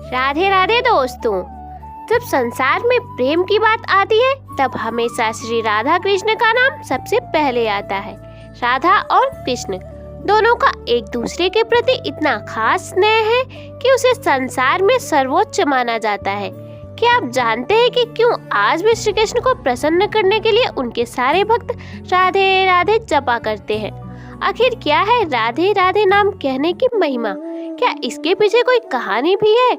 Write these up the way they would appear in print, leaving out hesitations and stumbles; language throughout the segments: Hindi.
राधे राधे दोस्तों। जब संसार में प्रेम की बात आती है तब हमेशा श्री राधा कृष्ण का नाम सबसे पहले आता है। राधा और कृष्ण दोनों का एक दूसरे के प्रति इतना खास स्नेह है कि उसे संसार में सर्वोच्च माना जाता है। क्या आप जानते हैं कि क्यों आज भी श्री कृष्ण को प्रसन्न करने के लिए उनके सारे भक्त राधे राधे जपा करते हैं? आखिर क्या है राधे राधे नाम कहने की महिमा? क्या इसके पीछे कोई कहानी भी है?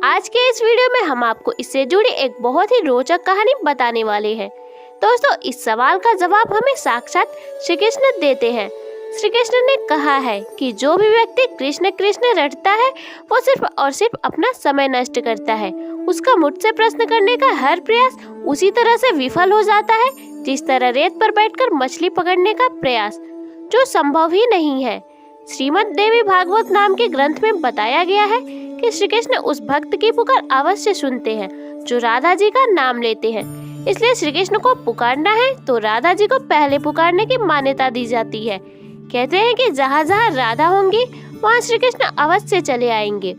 आज के इस वीडियो में हम आपको इससे जुड़ी एक बहुत ही रोचक कहानी बताने वाले हैं। दोस्तों, इस सवाल का जवाब हमें साक्षात श्री कृष्ण देते हैं। श्री कृष्ण ने कहा है कि जो भी व्यक्ति कृष्ण कृष्ण रटता है वो सिर्फ और सिर्फ अपना समय नष्ट करता है। उसका मुझसे प्रश्न करने का हर प्रयास उसी तरह से विफल हो जाता है जिस तरह रेत पर बैठकर मछली पकड़ने का प्रयास, जो संभव ही नहीं है। श्रीमद् देवी भागवत नाम के ग्रंथ में बताया गया है कि श्री कृष्ण उस भक्त की पुकार अवश्य सुनते हैं जो राधा जी का नाम लेते हैं। इसलिए श्री कृष्ण को पुकारना है तो राधा जी को पहले पुकारने की मान्यता दी जाती है। कहते हैं कि जहाँ जहाँ राधा होंगी वहाँ श्री कृष्ण अवश्य चले आएंगे।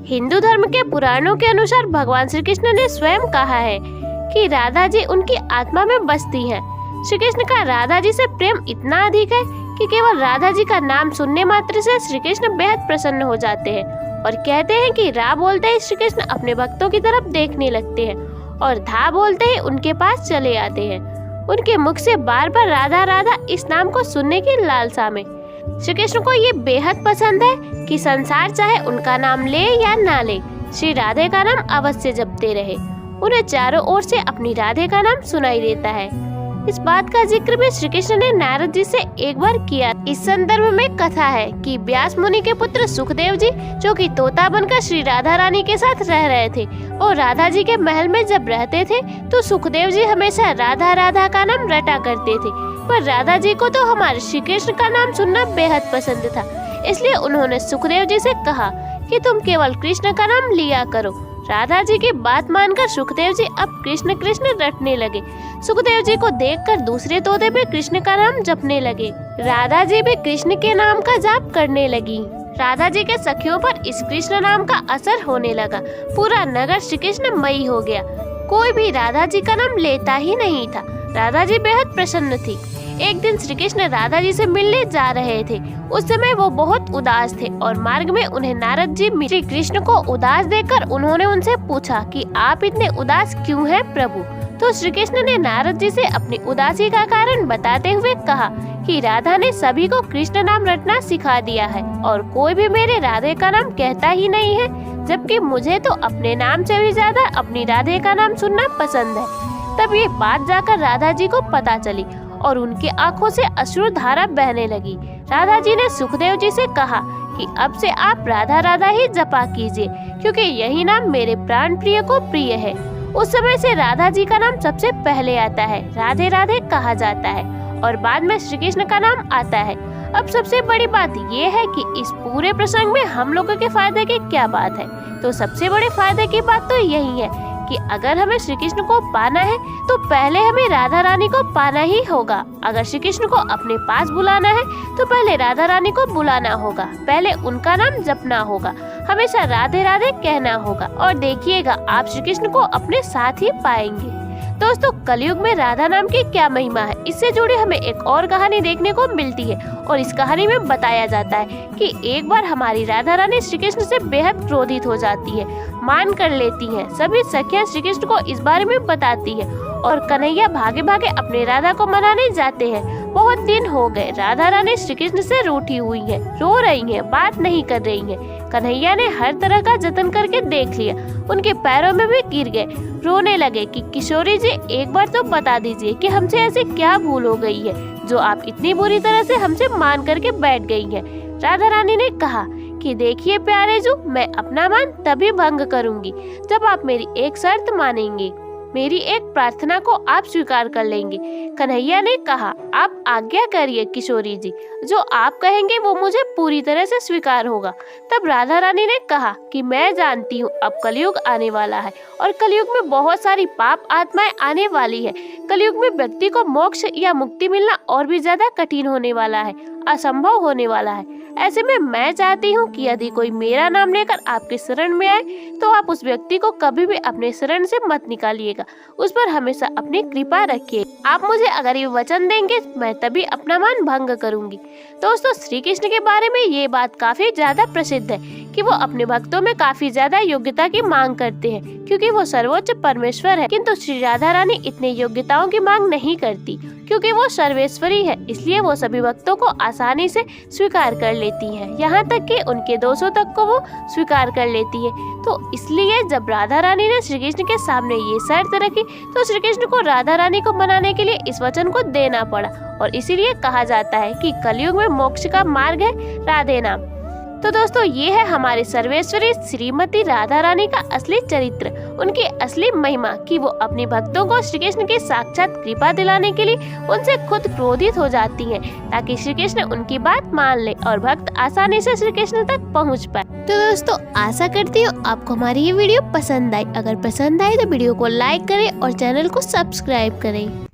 हिंदू धर्म के पुराणों के अनुसार भगवान श्री कृष्ण ने स्वयं कहा है कि राधा जी उनकी आत्मा में बसती हैं। श्री कृष्ण का राधा जी से प्रेम इतना अधिक है कि केवल राधा जी का नाम सुनने मात्र से श्री कृष्ण बेहद प्रसन्न हो जाते हैं और कहते हैं कि रा बोलते ही श्री कृष्ण अपने भक्तों की तरफ देखने लगते हैं और धा बोलते ही उनके पास चले आते हैं। उनके मुख से बार बार राधा राधा इस नाम को सुनने की लालसा में श्री कृष्ण को ये बेहद पसंद है कि संसार चाहे उनका नाम ले या ना ले, श्री राधे का नाम अवश्य जपते रहे। उन्हें चारों ओर से अपनी राधे का नाम सुनाई देता है। इस बात का जिक्र भी श्री कृष्ण ने नारद जी से एक बार किया। इस संदर्भ में कथा है कि व्यास मुनि के पुत्र सुखदेव जी, जो कि तोता बनकर श्री राधा रानी के साथ रह रहे थे और राधा जी के महल में जब रहते थे तो सुखदेव जी हमेशा राधा राधा का नाम रटा करते थे, पर राधा जी को तो हमारे श्री कृष्ण का नाम सुनना बेहद पसंद था। इसलिए उन्होंने सुखदेव जी से कहा कि तुम केवल कृष्ण का नाम लिया करो। राधा जी की बात मानकर सुखदेव जी अब कृष्ण कृष्ण रटने लगे। सुखदेव जी को देखकर दूसरे तोते भी कृष्ण का नाम जपने लगे। राधा जी भी कृष्ण के नाम का जाप करने लगी। राधा जी के सखियों पर इस कृष्ण नाम का असर होने लगा। पूरा नगर श्री कृष्णमयी हो गया। कोई भी राधा जी का नाम लेता ही नहीं था। राधा जी बेहद प्रसन्न थी। एक दिन श्री कृष्ण राधा जी से मिलने जा रहे थे। उस समय वो बहुत उदास थे और मार्ग में उन्हें नारद जी श्री कृष्ण को उदास देखकर उन्होंने उनसे पूछा कि आप इतने उदास क्यों हैं प्रभु? तो श्री कृष्ण ने नारद जी से अपनी उदासी का कारण बताते हुए कहा कि राधा ने सभी को कृष्ण नाम रटना सिखा दिया है और कोई भी मेरे राधे का नाम कहता ही नहीं है, जबकि मुझे तो अपने नाम से भी ज्यादा अपनी राधे का नाम सुनना पसंद है। तब ये बात जाकर राधा जी को पता चली और उनकी आंखों से अश्रु धारा बहने लगी। राधा जी ने सुखदेव जी से कहा कि अब से आप राधा राधा ही जपा कीजिए, क्योंकि यही नाम मेरे प्राण प्रिय को प्रिय है। उस समय से राधा जी का नाम सबसे पहले आता है, राधे राधे कहा जाता है और बाद में श्री कृष्ण का नाम आता है। अब सबसे बड़ी बात ये है कि इस पूरे प्रसंग में हम लोगों के फायदे की क्या बात है? तो सबसे बड़े फायदे की बात तो यही है कि अगर हमें श्री कृष्ण को पाना है तो पहले हमें राधा रानी को पाना ही होगा। अगर श्री कृष्ण को अपने पास बुलाना है तो पहले राधा रानी को बुलाना होगा, पहले उनका नाम जपना होगा, हमेशा राधे राधे कहना होगा और देखिएगा आप श्री कृष्ण को अपने साथ ही पाएंगे। दोस्तों, कलयुग में राधा नाम की क्या महिमा है, इससे जुड़ी हमें एक और कहानी देखने को मिलती है और इस कहानी में बताया जाता है कि एक बार हमारी राधा रानी श्री कृष्ण से बेहद क्रोधित हो जाती है, मान कर लेती हैं। सभी सखियां श्री कृष्ण को इस बारे में बताती है और कन्हैया भागे भागे अपने राधा को मनाने जाते हैं। बहुत दिन हो गए, राधा रानी श्री कृष्ण से रूठी हुई है, रो रही है, बात नहीं कर रही है। कन्हैया ने हर तरह का जतन करके देख लिया, उनके पैरों में भी गिर गए, रोने लगे कि किशोरी जी एक बार तो बता दीजिए कि हमसे ऐसी क्या भूल हो गई है जो आप इतनी बुरी तरह से हमसे मान करके बैठ गई हैं। राधा रानी ने कहा कि देखिए प्यारे जो, मैं अपना मान तभी भंग करूंगी जब आप मेरी एक शर्त मानेंगे। मेरी एक प्रार्थना को आप स्वीकार कर लेंगे। कन्हैया ने कहा, आप आज्ञा करिए किशोरी जी, जो आप कहेंगे वो मुझे पूरी तरह से स्वीकार होगा। तब राधा रानी ने कहा कि मैं जानती हूँ अब कलयुग आने वाला है और कलयुग में बहुत सारी पाप आत्माएं आने वाली है। कलयुग में व्यक्ति को मोक्ष या मुक्ति मिलना और भी ज्यादा कठिन होने वाला है, असंभव होने वाला है। ऐसे में मैं चाहती हूँ कि यदि कोई मेरा नाम लेकर आपके शरण में आए तो आप उस व्यक्ति को कभी भी अपने शरण से मत निकालिएगा, उस पर हमेशा अपनी कृपा रखिए। आप मुझे अगर ये वचन देंगे मैं तभी अपना मान भंग करूंगी। दोस्तों, श्री कृष्ण के बारे में ये बात काफी ज्यादा प्रसिद्ध है कि वो अपने भक्तों में काफी ज्यादा योग्यता की मांग करते हैं, क्योंकि वो सर्वोच्च परमेश्वर है। किंतु श्री राधा रानी इतने योग्यताओं की मांग नहीं करती, क्योंकि वो सर्वेश्वरी है, इसलिए वो सभी भक्तों को आसानी से स्वीकार कर लेती है, यहाँ तक कि उनके दोषों तक को वो स्वीकार कर लेती है। तो इसलिए जब राधा रानी ने श्री कृष्ण के सामने ये शर्त रखी तो श्री कृष्ण को राधा रानी को मनाने के लिए इस वचन को देना पड़ा, और इसीलिए कहा जाता है कि कलयुग में मोक्ष का मार्ग है राधे नाम। तो दोस्तों, ये है हमारे सर्वेश्वरी श्रीमती राधा रानी का असली चरित्र, उनकी असली महिमा कि वो अपने भक्तों को श्री कृष्ण की साक्षात कृपा दिलाने के लिए उनसे खुद क्रोधित हो जाती हैं, ताकि श्री कृष्ण उनकी बात मान ले और भक्त आसानी से श्री कृष्ण तक पहुंच पाए। तो दोस्तों, आशा करती हूँ आपको हमारी ये वीडियो पसंद आई। अगर पसंद आई तो वीडियो को लाइक करें और चैनल को सब्सक्राइब करें।